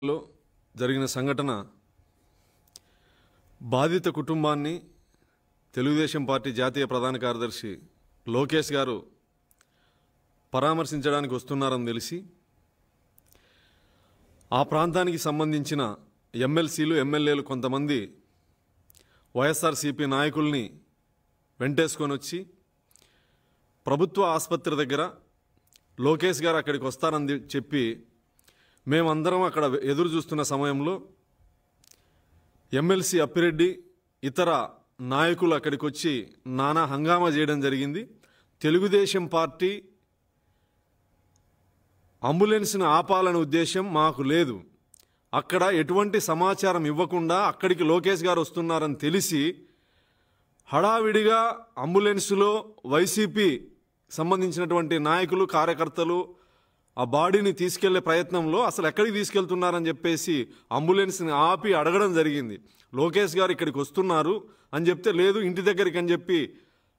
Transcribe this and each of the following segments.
లో జరిగిన సంఘటన బాధిత కుటుంబాన్ని తెలుగుదేశం పార్టీ జాతీయ ప్రధాన కార్యదర్శి లోకేష్ గారు పరామర్శించడానికి వస్తున్నారని తెలిసి ఆ ప్రాంతానికి సంబంధించిన ఎమ్మెల్సీలు ఎమ్మెల్యేలు కొంతమంది వైఎస్ఆర్సీపీ నాయకుల్ని వెంటేసుకొని వచ్చి ప్రభుత్వ ఆసుపత్రి దగ్గర లోకేష్ గారు అక్కడికి వస్తారని చెప్పి మేమందరం అక్కడ ఎదురు చూస్తున్న సమయంలో ఎమ్మెల్సీ అప్పిరెడ్డి ఇతర నాయకులు అక్కడికి వచ్చి నానా హంగామా చేయడం జరిగింది. తెలుగుదేశం పార్టీ అంబులెన్స్ను ఆపాలనే ఉద్దేశం మాకు లేదు. అక్కడ ఎటువంటి సమాచారం ఇవ్వకుండా అక్కడికి లోకేష్ గారు వస్తున్నారని తెలిసి హడావిడిగా అంబులెన్సులో వైసీపీ సంబంధించినటువంటి నాయకులు కార్యకర్తలు ఆ బాడీని తీసుకెళ్లే ప్రయత్నంలో అసలు ఎక్కడికి తీసుకెళ్తున్నారని చెప్పేసి అంబులెన్స్ని ఆపి అడగడం జరిగింది. లోకేష్ గారు ఇక్కడికి వస్తున్నారు అని చెప్తే లేదు ఇంటి దగ్గరికి అని చెప్పి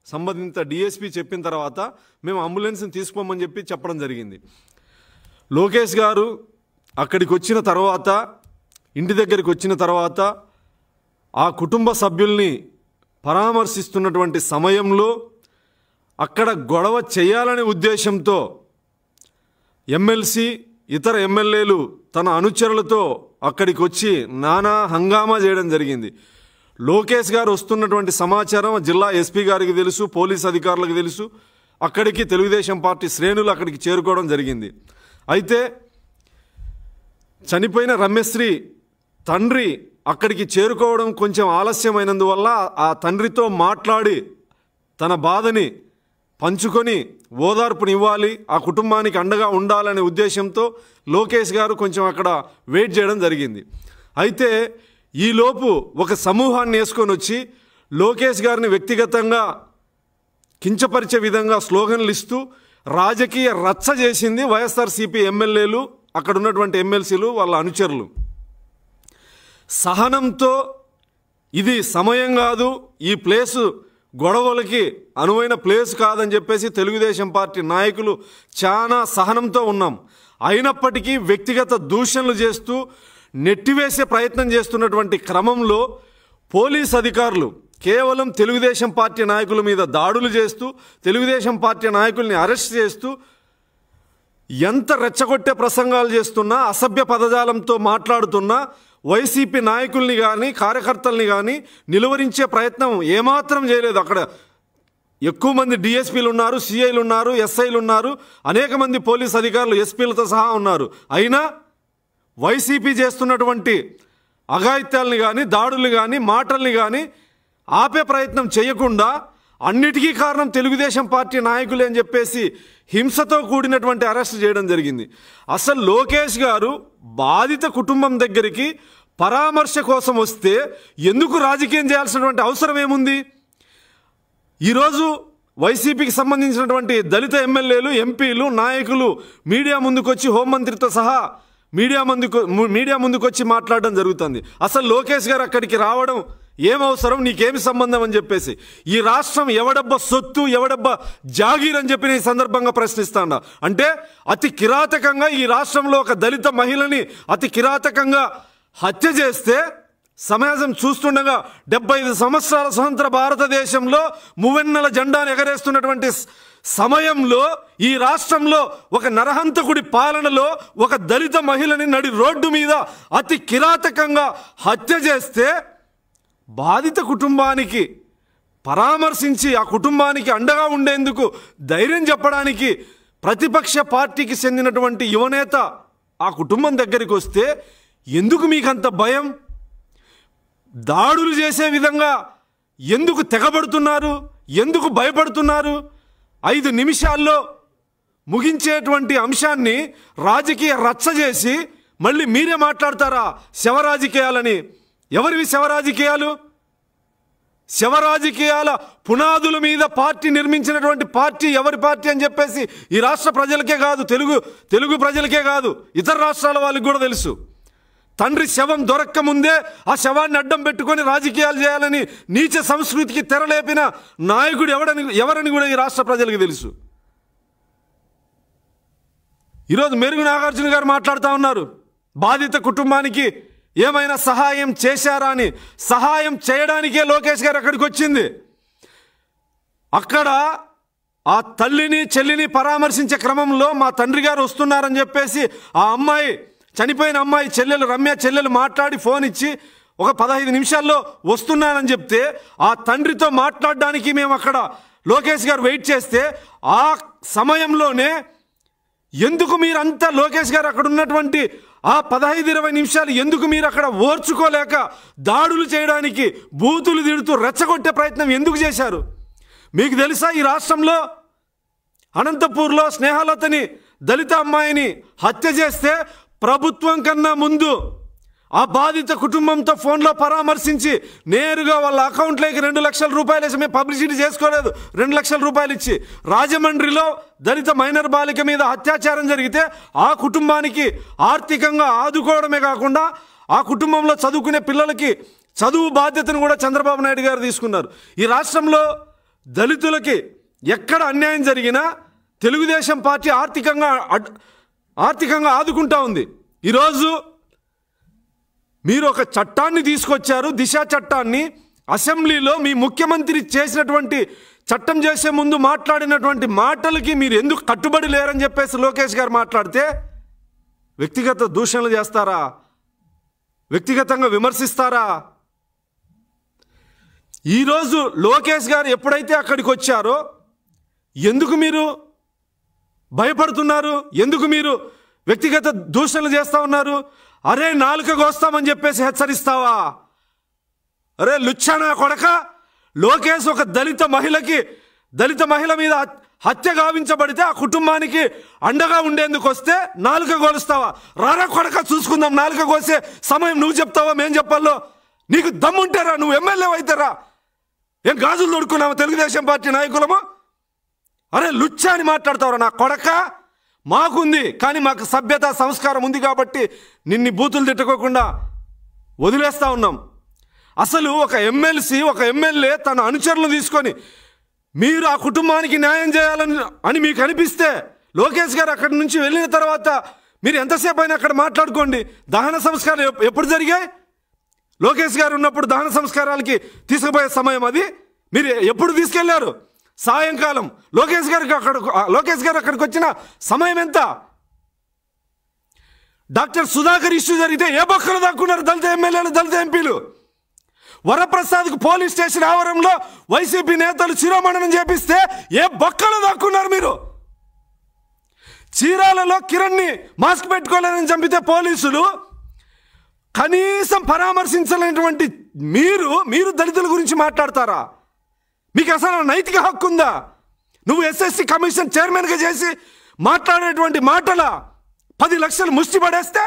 సంబంధిత డిఎస్పీ చెప్పిన తర్వాత మేము అంబులెన్స్ని తీసుకోమని చెప్పి చెప్పడం జరిగింది. లోకేష్ గారు అక్కడికి వచ్చిన తర్వాత ఇంటి దగ్గరికి వచ్చిన తర్వాత ఆ కుటుంబ సభ్యుల్ని పరామర్శిస్తున్నటువంటి సమయంలో అక్కడ గొడవ చేయాలనే ఉద్దేశంతో ఎమ్మెల్సీ ఇతర ఎమ్మెల్యేలు తన అనుచరులతో అక్కడికి వచ్చి నానా హంగామా చేయడం జరిగింది. లోకేష్ గారు వస్తున్నటువంటి సమాచారం జిల్లా ఎస్పీ గారికి తెలుసు, పోలీస్ అధికారులకు తెలుసు. అక్కడికి తెలుగుదేశం పార్టీ శ్రేణులు అక్కడికి చేరుకోవడం జరిగింది. అయితే చనిపోయిన రమ్యశ్రీ తండ్రి అక్కడికి చేరుకోవడం కొంచెం ఆలస్యమైనందువల్ల ఆ తండ్రితో మాట్లాడి తన బాధని పంచుకొని ఓదార్పునివ్వాలి, ఆ కుటుంబానికి అండగా ఉండాలనే ఉద్దేశంతో లోకేష్ గారు కొంచెం అక్కడ వెయిట్ చేయడం జరిగింది. అయితే ఈలోపు ఒక సమూహాన్ని వేసుకొని వచ్చి లోకేష్ గారిని వ్యక్తిగతంగా కించపరిచే విధంగా స్లోగన్లు ఇస్తూ రాజకీయ రచ్చ చేసింది వైఎస్ఆర్సీపీ ఎమ్మెల్యేలు, అక్కడ ఉన్నటువంటి ఎమ్మెల్సీలు, వాళ్ళ అనుచరులు. సహనంతో ఇది సమయం కాదు, ఈ ప్లేసు గొడవలకి అనువైన ప్లేస్ కాదని చెప్పేసి తెలుగుదేశం పార్టీ నాయకులు చాలా సహనంతో ఉన్నాం. అయినప్పటికీ వ్యక్తిగత దూషణలు చేస్తూ నెట్టివేసే ప్రయత్నం చేస్తున్నటువంటి క్రమంలో పోలీస్ అధికారులు కేవలం తెలుగుదేశం పార్టీ నాయకుల మీద దాడులు చేస్తూ తెలుగుదేశం పార్టీ నాయకుల్ని అరెస్ట్ చేస్తూ ఎంత రెచ్చగొట్టే ప్రసంగాలు చేస్తున్నా, అసభ్య పదజాలంతో మాట్లాడుతున్నా వైసీపీ నాయకుల్ని కానీ కార్యకర్తల్ని కానీ నిలువరించే ప్రయత్నం ఏమాత్రం చేయలేదు. అక్కడ ఎక్కువ మంది డిఎస్పీలు ఉన్నారు, సిఐలు ఉన్నారు, ఎస్ఐలు ఉన్నారు, అనేక మంది పోలీస్ అధికారులు ఎస్పీలతో సహా ఉన్నారు. అయినా వైసీపీ చేస్తున్నటువంటి అఘాయిత్యాలని కానీ దాడుల్ని కానీ మాటల్ని కానీ ఆపే ప్రయత్నం చేయకుండా అన్నిటికీ కారణం తెలుగుదేశం పార్టీ నాయకులే అని చెప్పేసి హింసతో కూడినటువంటి అరెస్ట్ చేయడం జరిగింది. అసలు లోకేష్ గారు బాధిత కుటుంబం దగ్గరికి పరామర్శ కోసం వస్తే ఎందుకు రాజకీయం చేయాల్సినటువంటి అవసరం ఏముంది? ఈరోజు వైసీపీకి సంబంధించినటువంటి దళిత ఎమ్మెల్యేలు, ఎంపీలు, నాయకులు మీడియా ముందుకొచ్చి హోంమంత్రితో సహా మీడియా ముందుకొచ్చి మాట్లాడడం జరుగుతుంది. అసలు లోకేష్ గారు అక్కడికి రావడం ఏమవసరం, నీకేమి సంబంధం అని చెప్పేసి ఈ రాష్ట్రం ఎవడబ్బ సొత్తు, ఎవడబ్బ జాగీర్ అని చెప్పి ఈ సందర్భంగా ప్రశ్నిస్తాడా. అంటే అతి కిరాతకంగా ఈ రాష్ట్రంలో ఒక దళిత మహిళని అతి కిరాతకంగా హత్య చేస్తే సమాజం చూస్తుండగా 75 సంవత్సరాల స్వతంత్ర భారతదేశంలో మువెన్నెల జెండాను ఎగరేస్తున్నటువంటి సమయంలో ఈ రాష్ట్రంలో ఒక నరహంతకుడి పాలనలో ఒక దళిత మహిళని నడి రోడ్డు మీద అతి కిరాతకంగా హత్య చేస్తే బాధిత కుటుంబానికి పరామర్శించి ఆ కుటుంబానికి అండగా ఉండేందుకు ధైర్యం చెప్పడానికి ప్రతిపక్ష పార్టీకి చెందినటువంటి యువనేత ఆ కుటుంబం దగ్గరికి వస్తే ఎందుకు మీకంత భయం? దాడులు చేసే విధంగా ఎందుకు తెగబడుతున్నారు? ఎందుకు భయపడుతున్నారు? 5 నిమిషాల్లో ముగించేటువంటి అంశాన్ని రాజకీయ రచ్చ చేసి మళ్ళీ మీరే మాట్లాడతారా శవరాజకీయాలని? ఎవరివి శవరాజకీయాలు? శవరాజకీయాల పునాదుల మీద పార్టీ నిర్మించినటువంటి పార్టీ ఎవరి పార్టీ అని చెప్పేసి ఈ రాష్ట్ర ప్రజలకే కాదు, తెలుగు ప్రజలకే కాదు, ఇతర రాష్ట్రాల వాళ్ళకి కూడా తెలుసు. తండ్రి శవం దొరక్క ముందే ఆ శవాన్ని అడ్డం పెట్టుకొని రాజకీయాలు చేయాలని నీచ సంస్కృతికి తెరలేపిన నాయకుడు ఎవరని కూడా ఈ రాష్ట్ర ప్రజలకు తెలుసు. ఈరోజు మెరుగు నాగార్జున గారు మాట్లాడుతూ ఉన్నారు. బాధిత కుటుంబానికి ఏమైనా సహాయం చేశారా అని సహాయం చేయడానికే లోకేష్ గారు అక్కడికి వచ్చింది. అక్కడ ఆ తల్లిని చెల్లిని పరామర్శించే క్రమంలో మా తండ్రి గారు వస్తున్నారని చెప్పేసి ఆ అమ్మాయి, చనిపోయిన అమ్మాయి చెల్లెలు రమ్య చెల్లెలు మాట్లాడి ఫోన్ ఇచ్చి ఒక 15 నిమిషాల్లో వస్తున్నానని చెప్తే ఆ తండ్రితో మాట్లాడడానికి మేము అక్కడ లోకేష్ గారు వెయిట్ చేస్తే ఆ సమయంలోనే ఎందుకు మీరంతా లోకేష్ గారు అక్కడ ఉన్నటువంటి ఆ 15-20 నిమిషాలు ఎందుకు మీరు అక్కడ ఓర్చుకోలేక దాడులు చేయడానికి బూతులు తిడుతూ రెచ్చగొట్టే ప్రయత్నం ఎందుకు చేశారు? మీకు తెలుసా, ఈ రాష్ట్రంలో అనంతపూర్లో స్నేహలతని దళిత అమ్మాయిని హత్య చేస్తే ప్రభుత్వం కన్నా ముందు ఆ బాధిత కుటుంబంతో ఫోన్లో పరామర్శించి నేరుగా వాళ్ళ అకౌంట్లోకి 2 లక్షల రూపాయలు వేసి, మేము పబ్లిసిటీ చేసుకోలేదు, 2 లక్షల రూపాయలు ఇచ్చి రాజమండ్రిలో దళిత మైనర్ బాలిక మీద అత్యాచారం జరిగితే ఆ కుటుంబానికి ఆర్థికంగా ఆదుకోవడమే కాకుండా ఆ కుటుంబంలో చదువుకునే పిల్లలకి చదువు బాధ్యతను కూడా చంద్రబాబు నాయుడు గారు తీసుకున్నారు. ఈ రాష్ట్రంలో దళితులకి ఎక్కడ అన్యాయం జరిగినా తెలుగుదేశం పార్టీ ఆర్థికంగా ఆదుకుంటా ఉంది. ఈరోజు మీరు ఒక చట్టాన్ని తీసుకొచ్చారు, దిశ చట్టాన్ని. అసెంబ్లీలో మీ ముఖ్యమంత్రి చేసినటువంటి చట్టం చేసే ముందు మాట్లాడినటువంటి మాటలకి మీరు ఎందుకు కట్టుబడి లేరని చెప్పేసి లోకేష్ గారు మాట్లాడితే వ్యక్తిగత దూషణలు చేస్తారా? వ్యక్తిగతంగా విమర్శిస్తారా? ఈరోజు లోకేష్ గారు ఎప్పుడైతే అక్కడికి వచ్చారో ఎందుకు మీరు భయపడుతున్నారు? ఎందుకు మీరు వ్యక్తిగత దూషణలు చేస్తూ ఉన్నారు? అరే నాలుక కోస్తామని చెప్పేసి హెచ్చరిస్తావా? అరే లుచ్చానా కొడక, లోకేష్ ఒక దళిత మహిళ మీద హత్య గావించబడితే ఆ కుటుంబానికి అండగా ఉండేందుకు వస్తే నాలుక కోలుస్తావా? రారా కొడక చూసుకుందాం, నాలుక కోసే సమయం నువ్వు చెప్తావా మేం చెప్పాలో? నీకు దమ్ముంటారా? నువ్వు ఎమ్మెల్యే అవుతారా? ఏం గాజులు దొడుకున్నావా తెలుగుదేశం పార్టీ నాయకులము? అరే లుచ్చా అని మాట్లాడతావురా నా కొడక? మాకుంది, కానీ మాకు సభ్యత సంస్కారం ఉంది కాబట్టి నిన్ను బూతులు తిట్టుకోకుండా వదిలేస్తా ఉన్నాం. అసలు ఒక ఎమ్మెల్యే తన అనుచరులను తీసుకొని మీరు ఆ కుటుంబానికి న్యాయం చేయాలని మీకు అనిపిస్తే లోకేష్ గారు అక్కడి నుంచి వెళ్ళిన తర్వాత మీరు ఎంతసేపు అయినా అక్కడ మాట్లాడుకోండి. దహన సంస్కారాలు ఎప్పుడు జరిగాయి? లోకేష్ గారు ఉన్నప్పుడు దహన సంస్కారాలకి తీసుకుపోయే సమయం అది. మీరు ఎప్పుడు తీసుకెళ్లారు? సాయంకాలం. లోకేష్ గారు అక్కడికి వచ్చిన సమయం ఎంత? డాక్టర్ సుధాకర్ ఇష్యూ జరిగితే ఏ బొక్కలు దాక్కున్నారు దళిత ఎమ్మెల్యేలు, దళిత ఎంపీలు? వరప్రసాద్కు పోలీస్ స్టేషన్ ఆవరణలో వైసీపీ నేతలు శిరోమణనం చేపిస్తే ఏ బొక్కలు దాక్కున్నారు మీరు? చీరాలలో కిరణ్ని మాస్క్ పెట్టుకోలేదని చంపితే పోలీసులు కనీసం పరామర్శించలేనటువంటి మీరు దళితుల గురించి మాట్లాడతారా? మీకు అసలు నైతిక హక్కు ఉందా? నువ్వు ఎస్ఎస్సి కమిషన్ చైర్మన్గా చేసి మాట్లాడేటువంటి మాటల 10 లక్షలు ముష్టి పడేస్తే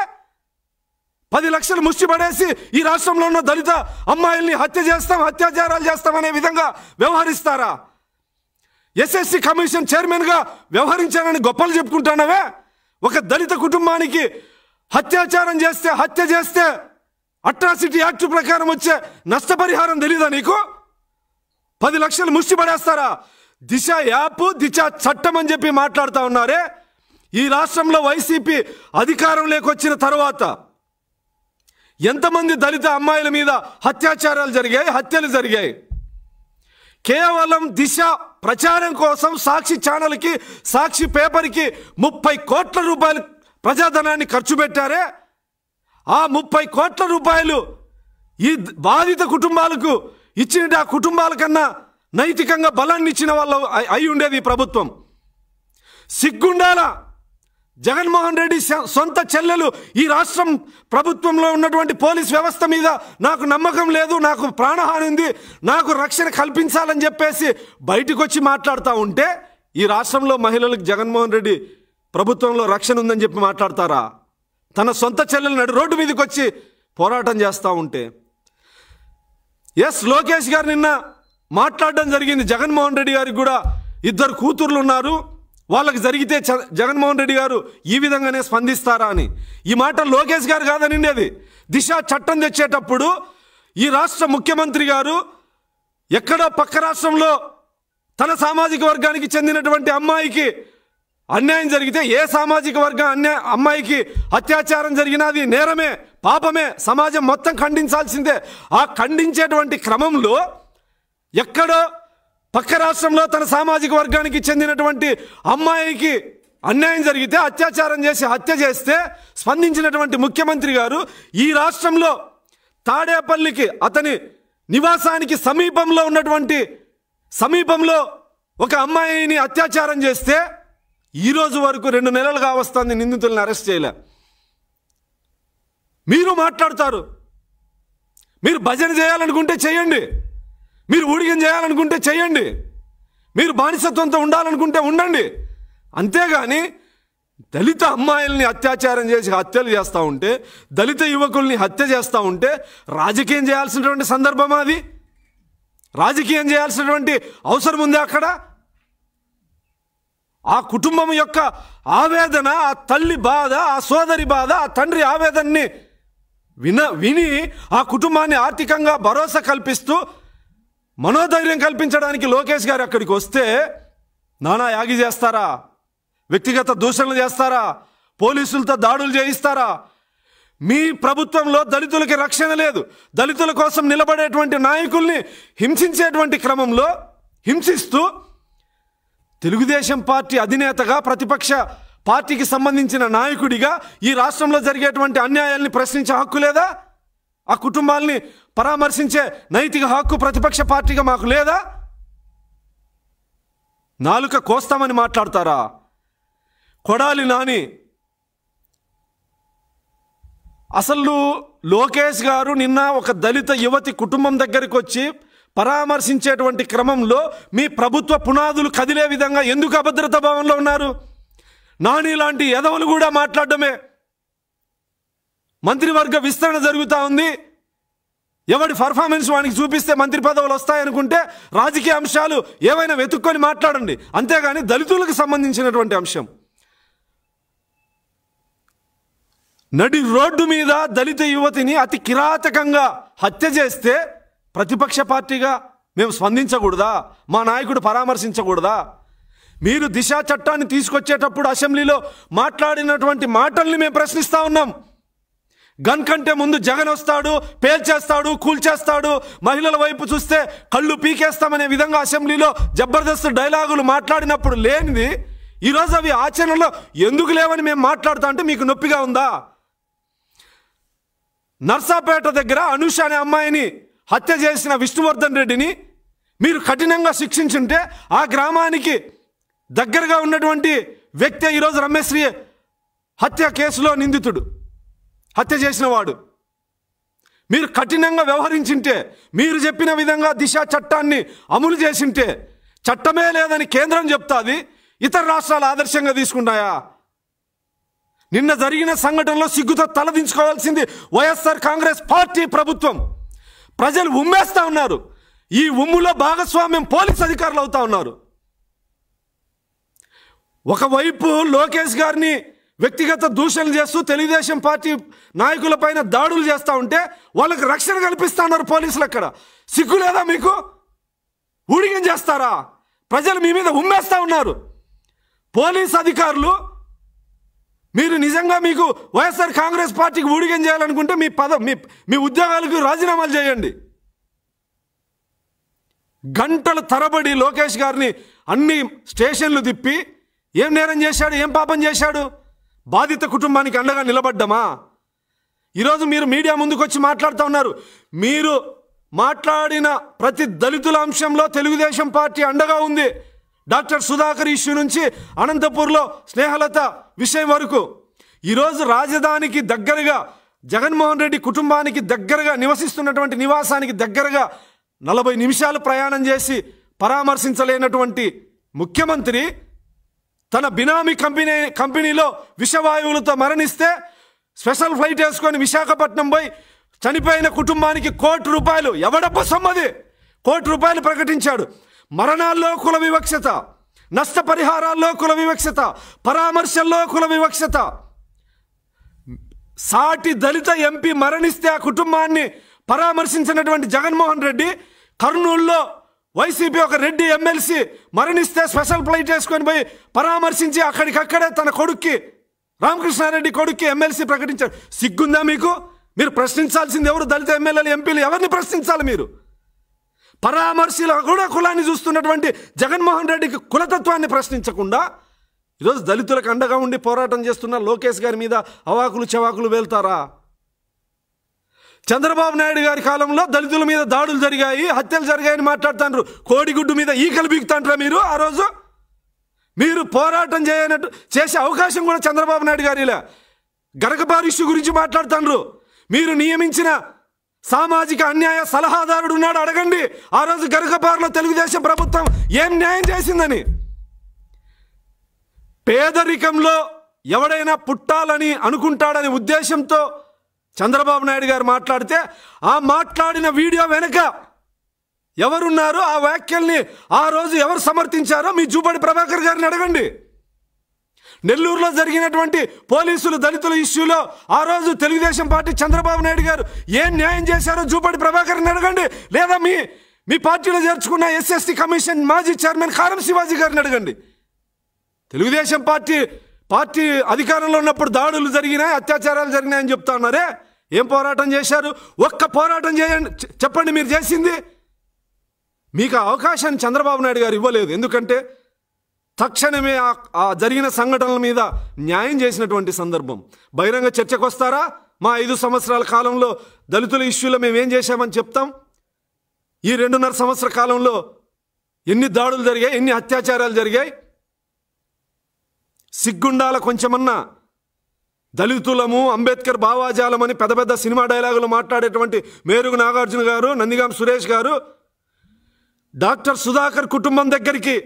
10 లక్షలు ముష్టి పడేసి ఈ రాష్ట్రంలో ఉన్న దళిత అమ్మాయిల్ని అత్యాచారాలు చేస్తామనే విధంగా వ్యవహరిస్తారా? ఎస్ఎస్సి కమిషన్ చైర్మన్గా వ్యవహరించానని గొప్పలు చెప్పుకుంటున్నావే. ఒక దళిత కుటుంబానికి హత్య చేస్తే అట్రాసిటీ యాక్ట్ ప్రకారం వచ్చే నష్టపరిహారం తెలీదా నీకు? 10 లక్షలు ముష్టి పడేస్తారా? దిశ యాప్, దిశ చట్టం అని చెప్పి మాట్లాడుతూ ఉన్నారే. ఈ రాష్ట్రంలో వైసీపీ అధికారం లేకొచ్చిన తర్వాత ఎంతమంది దళిత అమ్మాయిల మీద హత్యలు జరిగాయి? కేవలం దిశ ప్రచారం కోసం సాక్షి ఛానల్కి, సాక్షి పేపర్కి 30 కోట్ల రూపాయలు ప్రజాధనాన్ని ఖర్చు పెట్టారే. ఆ 30 కోట్ల రూపాయలు ఈ బాధిత కుటుంబాలకు ఇచ్చిన ఆ కుటుంబాల కన్నా నైతికంగా బలాన్ని ఇచ్చిన వాళ్ళు అయి ఉండేది ఈ ప్రభుత్వం. సిగ్గుండాల. జగన్మోహన్ రెడ్డి సొంత చెల్లెలు ఈ రాష్ట్రం ప్రభుత్వంలో ఉన్నటువంటి పోలీస్ వ్యవస్థ మీద నాకు నమ్మకం లేదు, నాకు ప్రాణహాని ఉంది, నాకు రక్షణ కల్పించాలని చెప్పేసి బయటకు వచ్చి మాట్లాడుతూ ఉంటే ఈ రాష్ట్రంలో మహిళలకు జగన్మోహన్ రెడ్డి ప్రభుత్వంలో రక్షణ ఉందని చెప్పి మాట్లాడతారా? తన సొంత చెల్లెలు రోడ్డు మీదకి వచ్చి పోరాటం చేస్తూ ఉంటే. లోకేష్ గారు నిన్న మాట్లాడడం జరిగింది. జగన్మోహన్ రెడ్డి గారికి కూడా 2 కూతుర్లు ఉన్నారు, వాళ్ళకి జరిగితే జగన్మోహన్ రెడ్డి గారు ఈ విధంగానే స్పందిస్తారా అని. ఈ మాట లోకేష్ గారు కాదనిండేది. దిశ చట్టం తెచ్చేటప్పుడు ఈ రాష్ట్ర ముఖ్యమంత్రి గారు ఎక్కడో పక్క రాష్ట్రంలో తన సామాజిక వర్గానికి చెందినటువంటి అమ్మాయికి అన్యాయం జరిగితే, ఏ సామాజిక వర్గం అమ్మాయికి అత్యాచారం జరిగినా అది నేరమే, పాపమే, సమాజం మొత్తం ఖండించాల్సిందే. ఆ ఖండించేటువంటి క్రమంలో ఎక్కడో పక్క రాష్ట్రంలో తన సామాజిక వర్గానికి చెందినటువంటి అమ్మాయికి అన్యాయం జరిగితే, అత్యాచారం చేసి హత్య చేస్తే స్పందించినటువంటి ముఖ్యమంత్రి గారు ఈ రాష్ట్రంలో తాడేపల్లికి అతని నివాసానికి సమీపంలో ఒక అమ్మాయిని అత్యాచారం చేస్తే ఈరోజు వరకు 2 నెలలుగా వస్తుంది, నిందితులను అరెస్ట్ చేయలే. మీరు మాట్లాడతారు. మీరు భజన చేయాలనుకుంటే చేయండి, మీరు ఊడిగం చేయాలనుకుంటే చేయండి, మీరు బానిసత్వంతో ఉండాలనుకుంటే ఉండండి. అంతేగాని దళిత అమ్మాయిల్ని అత్యాచారం చేసి హత్యలు చేస్తూ ఉంటే, దళిత యువకుల్ని హత్య చేస్తూ ఉంటే రాజకీయం చేయాల్సినటువంటి సందర్భమా అది? రాజకీయం చేయాల్సినటువంటి అవసరం ఉంది అక్కడ? ఆ కుటుంబం యొక్క ఆవేదన, ఆ తల్లి బాధ, ఆ సోదరి బాధ, ఆ తండ్రి ఆవేదనని విని ఆ కుటుంబాన్ని ఆర్థికంగా భరోసా కల్పిస్తూ మనోధైర్యం కల్పించడానికి లోకేష్ గారు అక్కడికి వస్తే నానా యాగి చేస్తారా? వ్యక్తిగత దూషణలు చేస్తారా? పోలీసులతో దాడులు చేయిస్తారా? మీ ప్రభుత్వంలో దళితులకి రక్షణ లేదు. దళితుల కోసం నిలబడేటువంటి నాయకుల్ని హింసించేటువంటి క్రమంలో హింసిస్తూ తెలుగుదేశం పార్టీ అధినేతగా, ప్రతిపక్ష పార్టీకి సంబంధించిన నాయకుడిగా ఈ రాష్ట్రంలో జరిగేటువంటి అన్యాయాల్ని ప్రశ్నించే హక్కు లేదా? ఆ కుటుంబాల్ని పరామర్శించే నైతిక హక్కు ప్రతిపక్ష పార్టీగా మాకు లేదా? నాలుక కోస్తామని మాట్లాడతారా? కొడాలి నాని అసలు లోకేష్ గారు నిన్న ఒక దళిత యువతి కుటుంబం దగ్గరికి వచ్చి పరామర్శించేటువంటి క్రమంలో మీ ప్రభుత్వ పునాదులు కదిలే విధంగా ఎందుకు అభద్రతా భావంలో ఉన్నారు? నాని లాంటి ఎదవలు కూడా మాట్లాడడమే. మంత్రివర్గ విస్తరణ జరుగుతూ ఉంది, ఎవడి పర్ఫార్మెన్స్ వానికి చూపిస్తే మంత్రి పదవులు వస్తాయనుకుంటే రాజకీయ అంశాలు ఏవైనా వెతుక్కొని మాట్లాడండి, అంతేగాని దళితులకు సంబంధించినటువంటి అంశం నడి రోడ్డు మీద దళిత యువతిని అతి కిరాతకంగా హత్య చేస్తే ప్రతిపక్ష పార్టీగా మేము స్పందించకూడదా? మా నాయకుడు పరామర్శించకూడదా? మీరు దిశ చట్టాన్ని తీసుకొచ్చేటప్పుడు అసెంబ్లీలో మాట్లాడినటువంటి మాటల్ని మేము ప్రశ్నిస్తూ ఉన్నాం. గన్ కంటే ముందు జగన్ వస్తాడు, పేల్చేస్తాడు, కూల్చేస్తాడు, మహిళల వైపు చూస్తే కళ్ళు పీకేస్తామనే విధంగా అసెంబ్లీలో జబర్దస్త్ డైలాగులు మాట్లాడినప్పుడు లేనిది ఈరోజు అవి ఆచరణలో ఎందుకు లేవని మేము మాట్లాడుతా అంటే మీకు నొప్పిగా ఉందా? నర్సాపేట దగ్గర అనూష అనే అమ్మాయిని హత్య చేసిన విష్ణువర్ధన్ రెడ్డిని మీరు కఠినంగా శిక్షించుంటే ఆ గ్రామానికి దగ్గరగా ఉన్నటువంటి వ్యక్తి ఈరోజు రమేశ్రీ హత్య కేసులో నిందితుడు, హత్య చేసిన వాడు. మీరు కఠినంగా వ్యవహరించింటే, మీరు చెప్పిన విధంగా దిశ చట్టాన్ని అమలు చేసింటే, చట్టమే లేదని కేంద్రం చెప్తాది, ఇతర రాష్ట్రాలు ఆదర్శంగా తీసుకుంటాయా? నిన్న జరిగిన సంఘటనలో సిగ్గుతో తలదించుకోవాల్సింది వైఎస్ఆర్ కాంగ్రెస్ పార్టీ ప్రభుత్వం. ప్రజలు ఉమ్మేస్తా ఉన్నారు. ఈ ఉమ్ములో భాగస్వామ్యం పోలీస్ అధికారులు అవుతా ఉన్నారు. ఒకవైపు లోకేష్ గారిని వ్యక్తిగత దూషణలు చేస్తూ తెలుగుదేశం పార్టీ నాయకులపైన దాడులు చేస్తూ ఉంటే వాళ్ళకి రక్షణ కల్పిస్తా ఉన్నారు పోలీసులు. అక్కడ సిగ్గు లేదా మీకు? ఊడిగం చేస్తారా? ప్రజలు మీ మీద ఉమ్మేస్తా ఉన్నారు. పోలీస్ అధికారులు మీరు నిజంగా మీకు వైఎస్ఆర్ కాంగ్రెస్ పార్టీకి ఊడిగం చేయాలనుకుంటే మీ ఉద్యోగాలకు రాజీనామాలు చేయండి. గంటల తరబడి లోకేష్ గారిని అన్ని స్టేషన్లు తిప్పి ఏం నేరం చేశాడు, ఏం పాపం చేశాడు? బాధిత కుటుంబానికి అండగా నిలబడ్డమా? ఈరోజు మీరు మీడియా ముందుకు వచ్చి మాట్లాడుతూ ఉన్నారు. మీరు మాట్లాడిన ప్రతి దళితుల అంశంలో తెలుగుదేశం పార్టీ అండగా ఉంది. డాక్టర్ సుధాకర్ ఇష్యూ నుంచి అనంతపూర్లో స్నేహలత విషయం వరకు ఈరోజు రాజధానికి దగ్గరగా జగన్మోహన్ రెడ్డి కుటుంబానికి దగ్గరగా నివసిస్తున్నటువంటి నివాసానికి దగ్గరగా 40 నిమిషాలు ప్రయాణం చేసి పరామర్శించలేనటువంటి ముఖ్యమంత్రి తన బినామీ కంపెనీలో విషవాయువులతో మరణిస్తే స్పెషల్ ఫ్లైట్ వేసుకొని విశాఖపట్నం పోయి చనిపోయిన కుటుంబానికి ₹1 కోటి, ఎవడబ్బ సొమ్మది ₹1 కోటి ప్రకటించాడు. మరణాల్లో కుల వివక్షత, నష్టపరిహారాల్లో కుల వివక్షత, పరామర్శల్లో కుల వివక్షత. సాటి దళిత ఎంపీ మరణిస్తే ఆ కుటుంబాన్ని పరామర్శించినటువంటి జగన్మోహన్ రెడ్డి కర్నూలులో వైసీపీ ఒక రెడ్డి ఎమ్మెల్సీ మరణిస్తే స్పెషల్ ఫ్లైట్ వేసుకొని పోయి పరామర్శించి అక్కడికక్కడే తన కొడుక్కి, రామకృష్ణారెడ్డి కొడుక్కి ఎమ్మెల్సీ ప్రకటించారు. సిగ్గుందా మీకు? మీరు ప్రశ్నించాల్సింది ఎవరు? దళిత ఎమ్మెల్యేలు, ఎంపీలు ఎవరిని ప్రశ్నించాలి మీరు? పరామర్శలో కూడా కులాన్ని చూస్తున్నటువంటి జగన్మోహన్ రెడ్డికి కులతత్వాన్ని ప్రశ్నించకుండా ఈరోజు దళితులకు అండగా ఉండి పోరాటం చేస్తున్న లోకేష్ గారి మీద అవాకులు చవాకులు వేల్తారా? చంద్రబాబు నాయుడు గారి కాలంలో దళితుల మీద దాడులు జరిగాయి, హత్యలు జరిగాయని మాట్లాడుతాండ్రు. కోడిగుడ్డు మీద ఈకలు బీగుతాంటారా మీరు? ఆ రోజు మీరు పోరాటం చేసే అవకాశం కూడా చంద్రబాబు నాయుడు గారు ఇలా గరకపారు ఇష్యూ గురించి మాట్లాడుతాండ్రు. మీరు నియమించిన సామాజిక అన్యాయ సలహాదారుడు ఉన్నాడు, అడగండి. ఆ రోజు గరకపారులో తెలుగుదేశం ప్రభుత్వం ఏం న్యాయం చేసిందని. పేదరికంలో ఎవడైనా పుట్టాలని అనుకుంటాడనే ఉద్దేశంతో చంద్రబాబు నాయుడు గారు మాట్లాడితే ఆ మాట్లాడిన వీడియో వెనక ఎవరున్నారో, ఆ వ్యాఖ్యల్ని ఆ రోజు ఎవరు సమర్థించారో మీ జూపడి ప్రభాకర్ గారిని అడగండి. నెల్లూరులో జరిగినటువంటి పోలీసులు దళితుల ఇష్యూలో ఆ రోజు తెలుగుదేశం పార్టీ చంద్రబాబు నాయుడు గారు ఏం న్యాయం చేశారో జూపడి ప్రభాకర్ని అడగండి. లేదా మీ పార్టీలో చేర్చుకున్న ఎస్ఎస్టీ కమిషన్ మాజీ చైర్మన్ కారం శివాజీ గారిని అడగండి. తెలుగుదేశం పార్టీ అధికారంలో ఉన్నప్పుడు దాడులు జరిగినాయి, అత్యాచారాలు జరిగినాయని చెప్తా ఉన్నారే. ఏం పోరాటం చేశారు? ఒక్క పోరాటం చేయండి, చెప్పండి మీరు చేసింది. మీకు ఆ అవకాశాన్ని చంద్రబాబు నాయుడు గారు ఇవ్వలేదు. ఎందుకంటే తక్షణమే ఆ జరిగిన సంఘటనల మీద న్యాయం చేసినటువంటి సందర్భం. బహిరంగ చర్చకు వస్తారా? మా 5 సంవత్సరాల కాలంలో దళితుల ఇష్యూలో మేము ఏం చేశామని చెప్తాం. ఈ 2.5 సంవత్సరాల కాలంలో ఎన్ని దాడులు జరిగాయి, ఎన్ని అత్యాచారాలు జరిగాయి. సిగ్గుండాల కొంచెమన్నా. దళితులము, అంబేద్కర్ భావాజాలమని పెద్ద పెద్ద సినిమా డైలాగులు మాట్లాడేటువంటి మేరుగు నాగార్జున గారు, నందిగాం సురేష్ గారు, డాక్టర్ సుధాకర్ కుటుంబం దగ్గరికి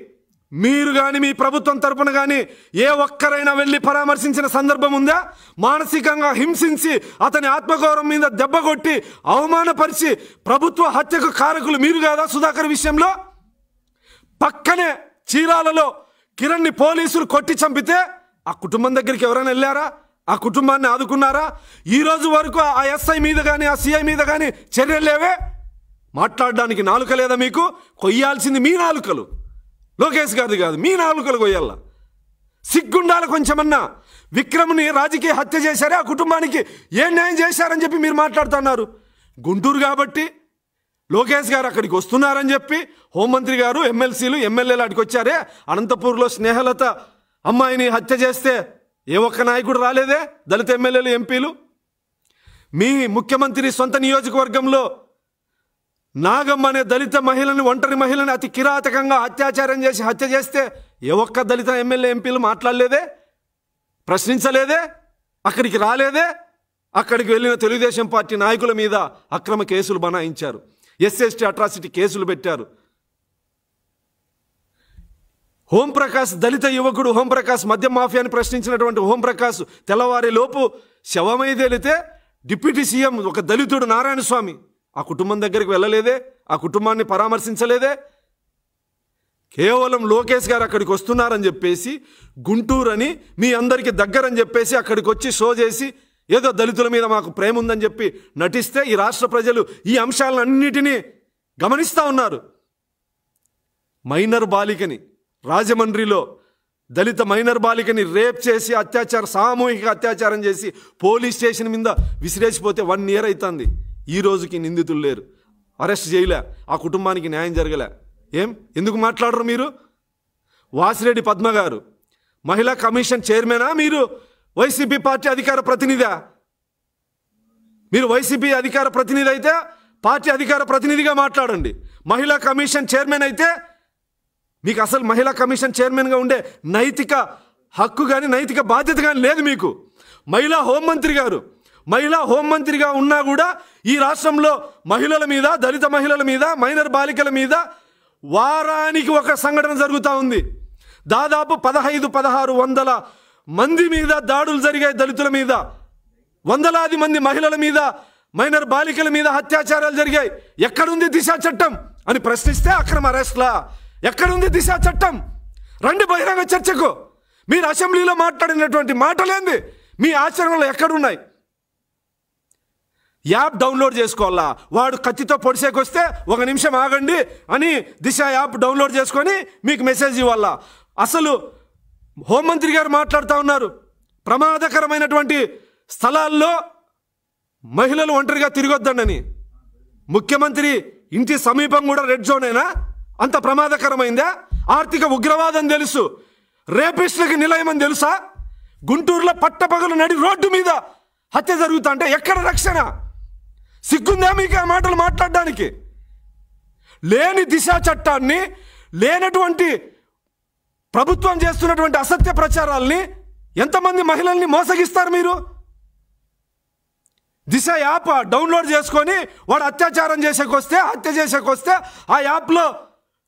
మీరు కానీ మీ ప్రభుత్వం తరపున కానీ ఏ ఒక్కరైనా వెళ్ళి పరామర్శించిన సందర్భం ఉందా? మానసికంగా హింసించి అతని ఆత్మగౌరవం మీద దెబ్బ కొట్టి అవమానపరిచి ప్రభుత్వ హత్యకు కారకులు మీరు కాదా? సుధాకర్ విషయంలో పక్కనే చీరాలలో కిరణ్ని పోలీసులు కొట్టి చంపితే ఆ కుటుంబం దగ్గరికి ఎవరైనా వెళ్ళారా? ఆ కుటుంబాన్ని ఆదుకున్నారా? ఈ రోజు వరకు ఆ ఎస్ఐ మీద కానీ ఆ సిఐ మీద కానీ చర్యలు లేవే. మాట్లాడడానికి నాలుక లేదా మీకు? కొయ్యాల్సింది మీ నాలుకలు, లోకేష్ గారిది కాదు. మీ నాలుకలు కొయ్యాల. సిగ్గుండాల కొంచెమన్నా. విక్రమ్ని రాజకీయ హత్య చేశారే, ఆ కుటుంబానికి ఏం న్యాయం చేశారని చెప్పి మీరు మాట్లాడుతున్నారు. గుంటూరు కాబట్టి లోకేష్ గారు అక్కడికి వస్తున్నారని చెప్పి హోంమంత్రి గారు, ఎమ్మెల్సీలు, ఎమ్మెల్యేలు అక్కడికి వచ్చారే. అనంతపూర్లో స్నేహలత అమ్మాయిని హత్య చేస్తే ఏ ఒక్క నాయకుడు రాలేదే? దళిత ఎమ్మెల్యేలు, ఎంపీలు. మీ ముఖ్యమంత్రి సొంత నియోజకవర్గంలో నాగమ్మ అనే దళిత మహిళని, ఒంటరి మహిళని అతి కిరాతకంగా అత్యాచారం చేసి హత్య చేస్తే ఏ ఒక్క దళిత ఎమ్మెల్యే, ఎంపీలు మాట్లాడలేదే, ప్రశ్నించలేదే, అక్కడికి రాలేదే. అక్కడికి వెళ్ళిన తెలుగుదేశం పార్టీ నాయకుల మీద అక్రమ కేసులు బనాయించారు, ఎస్ఎస్టీ అట్రాసిటీ కేసులు పెట్టారు. హోంప్రకాష్, దళిత యువకుడు హోంప్రకాష్, మద్యం మాఫియాని ప్రశ్నించినటువంటి హోంప్రకాష్ తెల్లవారి లోపు శవమై తేలితే డిప్యూటీ సీఎం ఒక దళితుడు నారాయణ స్వామి ఆ కుటుంబం దగ్గరికి వెళ్ళలేదే, ఆ కుటుంబాన్ని పరామర్శించలేదే. కేవలం లోకేష్ గారు అక్కడికి వస్తున్నారని చెప్పేసి, గుంటూరు అని మీ అందరికీ దగ్గరని చెప్పేసి అక్కడికి వచ్చి షో చేసి ఏదో దళితుల మీద మాకు ప్రేమ ఉందని చెప్పి నటిస్తే ఈ రాష్ట్ర ప్రజలు ఈ అంశాలన్నిటినీ గమనిస్తూ ఉన్నారు. మైనర్ బాలికని రాజమండ్రిలో దళిత మైనర్ బాలికని రేప్ చేసి సామూహిక అత్యాచారం చేసి పోలీస్ స్టేషన్ మీద విసిరేసిపోతే 1 year అవుతుంది. ఈ రోజుకి నిందితులు లేరు, అరెస్ట్ చేయలే, ఆ కుటుంబానికి న్యాయం జరగలే. ఎందుకు మాట్లాడరు మీరు? వాసిరెడ్డి పద్మ గారు మహిళా కమిషన్ చైర్మనా? మీరు వైసీపీ పార్టీ అధికార ప్రతినిధా? మీరు వైసీపీ అధికార ప్రతినిధి అయితే పార్టీ అధికార ప్రతినిధిగా మాట్లాడండి. మహిళా కమిషన్ చైర్మన్ అయితే మీకు అసలు మహిళా కమిషన్ చైర్మన్గా ఉండే నైతిక హక్కు కానీ నైతిక బాధ్యత కానీ లేదు మీకు. మహిళా హోంమంత్రిగా ఉన్నా కూడా ఈ రాష్ట్రంలో మహిళల మీద, దళిత మహిళల మీద, మైనర్ బాలికల మీద వారానికి ఒక సంఘటన జరుగుతూ ఉంది. దాదాపు 1500-1600 మంది మీద దాడులు జరిగాయి. దళితుల మీద, వందలాది మంది మహిళల మీద, మైనర్ బాలికల మీద అత్యాచారాలు జరిగాయి. ఎక్కడుంది దిశా చట్టం అని ప్రశ్నిస్తే అక్రమ అరెస్ట్లా? ఎక్కడుంది దిశా చట్టం? రండి బహిరంగ చర్చకు. మీరు అసెంబ్లీలో మాట్లాడినటువంటి మాటలేంది మీ ఆచరణలో ఎక్కడున్నాయి? యాప్ డౌన్లోడ్ చేసుకోవాలా. వాడు కత్తితో పొడిసేకొస్తే 1 నిమిషం ఆగండి అని దిశ యాప్ డౌన్లోడ్ చేసుకొని మీకు మెసేజ్ ఇవ్వాలా. అసలు హోంమంత్రి గారు మాట్లాడుతూ ఉన్నారు, ప్రమాదకరమైనటువంటి స్థలాల్లో మహిళలు ఒంటరిగా తిరగొద్దండి. ముఖ్యమంత్రి ఇంటి సమీపం కూడా రెడ్ జోనేనా? అంత ప్రమాదకరమైందా? ఆర్థిక ఉగ్రవాదం తెలుసు, రేపిస్టులకి నిలయమని తెలుసా? గుంటూరులో పట్టపగలు నడి రోడ్డు మీద హత్య జరుగుతా అంటే ఎక్కడ రక్షణ? సిగ్గుందా మీకు ఆ మాటలు మాట్లాడడానికి? లేని దిశ చట్టాన్ని, లేనటువంటి ప్రభుత్వం చేస్తున్నటువంటి అసత్య ప్రచారాల్ని ఎంతమంది మహిళల్ని మోసగిస్తారు మీరు? దిశ యాప్ డౌన్లోడ్ చేసుకొని వాడు అత్యాచారం చేసేకొస్తే, హత్య చేసేకొస్తే ఆ యాప్లో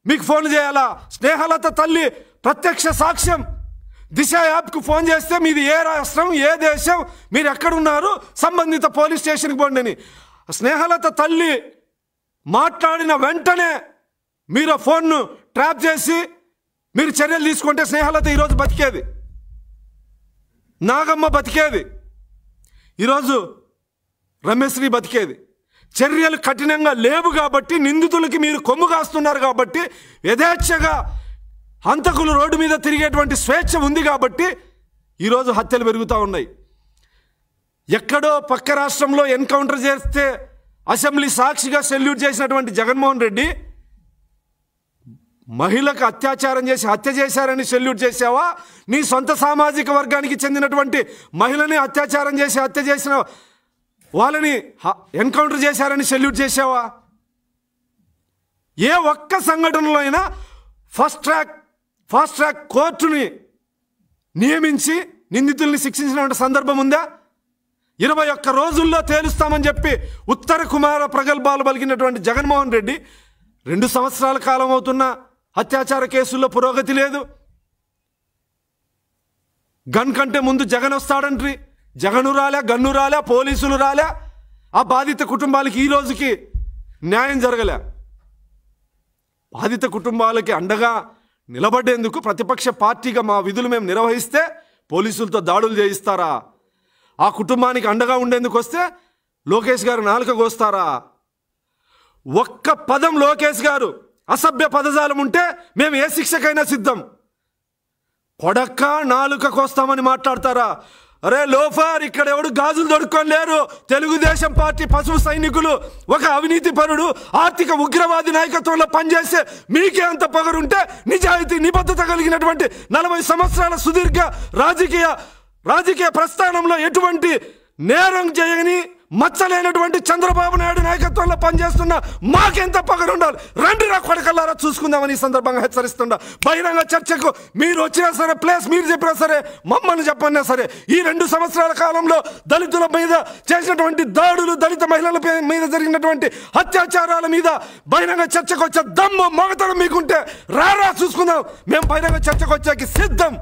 మీకు ఫోన్ చేయాలా? స్నేహలత తల్లి ప్రత్యక్ష సాక్ష్యం. దిశ యాప్కు ఫోన్ చేస్తే మీది ఏ రాష్ట్రం, ఏ దేశం, మీరు ఎక్కడున్నారు, సంబంధిత పోలీస్ స్టేషన్కి పోండి అని. స్నేహలత తల్లి మాట్లాడిన వెంటనే మీరు ఆ ఫోన్ను ట్రాప్ చేసి మీరు చర్యలు తీసుకుంటే స్నేహలత ఈరోజు బతికేది, నాగమ్మ బతికేది, ఈరోజు రమేశ్రీ బతికేది. చర్యలు కఠినంగా లేవు కాబట్టి, నిందితులకి మీరు కొమ్ము కాస్తున్నారు కాబట్టి, యథేచ్ఛగా హంతకులు రోడ్డు మీద తిరిగేటువంటి స్వేచ్ఛ ఉంది కాబట్టి ఈరోజు హత్యలు పెరుగుతూ ఉన్నాయి. ఎక్కడో పక్క రాష్ట్రంలో ఎన్కౌంటర్ చేస్తే అసెంబ్లీ సాక్షిగా సెల్యూట్ చేసినటువంటి జగన్మోహన్ రెడ్డి మహిళకు అత్యాచారం చేసి హత్య చేశారని సెల్యూట్ చేసావా? నీ సొంత సామాజిక వర్గానికి చెందినటువంటి మహిళని అత్యాచారం చేసి హత్య చేసిన వాళ్ళని ఎన్కౌంటర్ చేశారని సెల్యూట్ చేసావా? ఏ ఒక్క సంఘటనలో అయినా ఫాస్ట్ ట్రాక్ కోర్టుని నియమించి నిందితుల్ని శిక్షించినటువంటి సందర్భం ఉందా? 21 రోజుల్లో తేలుస్తామని చెప్పి ఉత్తర కుమార ప్రగల్భాలు పలికినటువంటి జగన్మోహన్ రెడ్డి 2 సంవత్సరాల కాలం అవుతున్న అత్యాచార కేసుల్లో పురోగతి లేదు. గన్ కంటే ముందు జగన్ వస్తాడంట్రీ, జగను రాలే, గన్ను రాలే, పోలీసులు రాలే, ఆ బాధిత కుటుంబాలకి ఈ రోజుకి న్యాయం జరగలే. బాధిత కుటుంబాలకి అండగా నిలబడేందుకు ప్రతిపక్ష పార్టీగా మా విధులు మేము నిర్వహిస్తే పోలీసులతో దాడులు చేయిస్తారా? ఆ కుటుంబానికి అండగా ఉండేందుకు వస్తే లోకేష్ గారు నాలుక కోస్తారా? ఒక్క పదం లోకేష్ గారు అసభ్య పదజాలం ఉంటే మేము ఏ శిక్షకైనా సిద్ధం. కొడక్క నాలుక కోస్తామని మాట్లాడతారా? అరే లోఫర్, ఇక్కడ ఎవడు గాజులు దొడుక్కొని లేరు. తెలుగుదేశం పార్టీ పశువు సైనికులు, ఒక అవినీతి పరుడు, ఆర్థిక ఉగ్రవాది నాయకత్వంలో పనిచేసే మీకే అంత పొగరుంటే, నిజాయితీ నిబద్ధత కలిగినటువంటి 40 సంవత్సరాల సుదీర్ఘ రాజకీయ ప్రస్థానంలో ఎటువంటి నేరం చేయని మచ్చలేనటువంటి చంద్రబాబు నాయుడు నాయకత్వంలో పనిచేస్తున్న మాకెంత పొగరు ఉండాలి? రండి రా కొడకల్లారా చూసుకుందామని ఈ సందర్భంగా హెచ్చరిస్తుండ. బహిరంగ చర్చకు మీరు వచ్చినా సరే, ప్లేస్ మీరు చెప్పినా సరే, మమ్మల్ని చెప్పన్నా సరే, ఈ 2 సంవత్సరాల కాలంలో దళితుల మీద చేసినటువంటి దాడులు, దళిత మహిళల మీద జరిగినటువంటి అత్యాచారాల మీద బహిరంగ చర్చకు వచ్చే దమ్ము మగతనం మీకుంటే రారా చూసుకుందాం. మేము బహిరంగ చర్చకు వచ్చాకి సిద్ధం.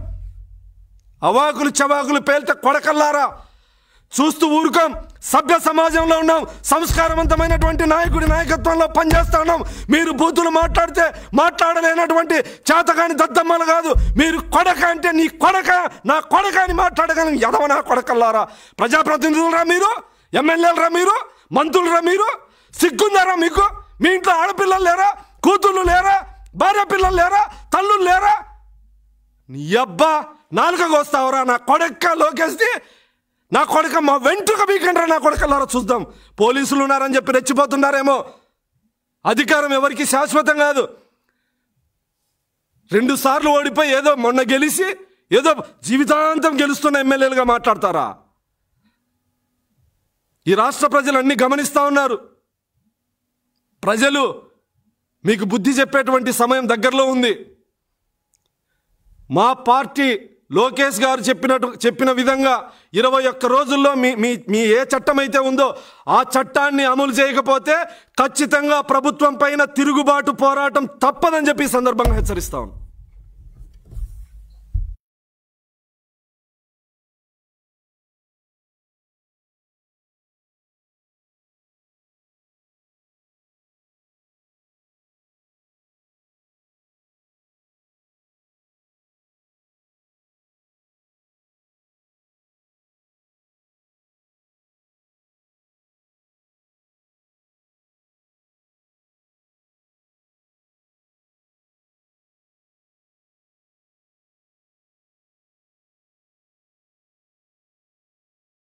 అవాకులు చవాకులు పేల్తే కొడకల్లారా చూస్తూ ఊరుకోం. సభ్య సమాజంలో ఉన్నాం, సంస్కారవంతమైనటువంటి నాయకుడి నాయకత్వంలో పనిచేస్తా ఉన్నాం. మీరు బూతులు మాట్లాడితే మాట్లాడలేనటువంటి చేతగాని దద్దమ్మలు కాదు. మీరు కొడక అంటే నీ కొడక, నా కొడక అని మాట్లాడగలను ఎదవ నా కొడకల్లారా. ప్రజాప్రతినిధులరా మీరు, ఎమ్మెల్యేలరా మీరు, మంత్రులరా మీరు? సిగ్గుందారా మీకు? మీ ఇంట్లో ఆడపిల్లలు లేరా? కూతుళ్ళు లేరా? భార్య పిల్లలు లేరా? తల్లులు లేరా? నీ అబ్బా నాలుకకు వస్తావరా నా కొడక్క లోకేష్ది. నా కొడక మా వెంట్రుక మీకంటారా నా కొడకల్లారా చూద్దాం. పోలీసులు ఉన్నారని చెప్పి రెచ్చిపోతున్నారేమో. అధికారం ఎవరికి శాశ్వతం కాదు. 2 సార్లు ఓడిపోయి ఏదో మొన్న గెలిచి ఏదో జీవితాంతం గెలుస్తున్న ఎమ్మెల్యేలుగా మాట్లాడతారా? ఈ రాష్ట్ర ప్రజలు అన్ని గమనిస్తూ ఉన్నారు. ప్రజలు మీకు బుద్ధి చెప్పేటువంటి సమయం దగ్గరలో ఉంది. మా పార్టీ లోకేష్ గారు చెప్పిన విధంగా 21 రోజుల్లో మీ ఏ చట్టం అయితే ఉందో ఆ చట్టాన్ని అమలు చేయకపోతే ఖచ్చితంగా ప్రభుత్వం పైన తిరుగుబాటు పోరాటం తప్పదని చెప్పి ఈ సందర్భంగా హెచ్చరిస్తాం.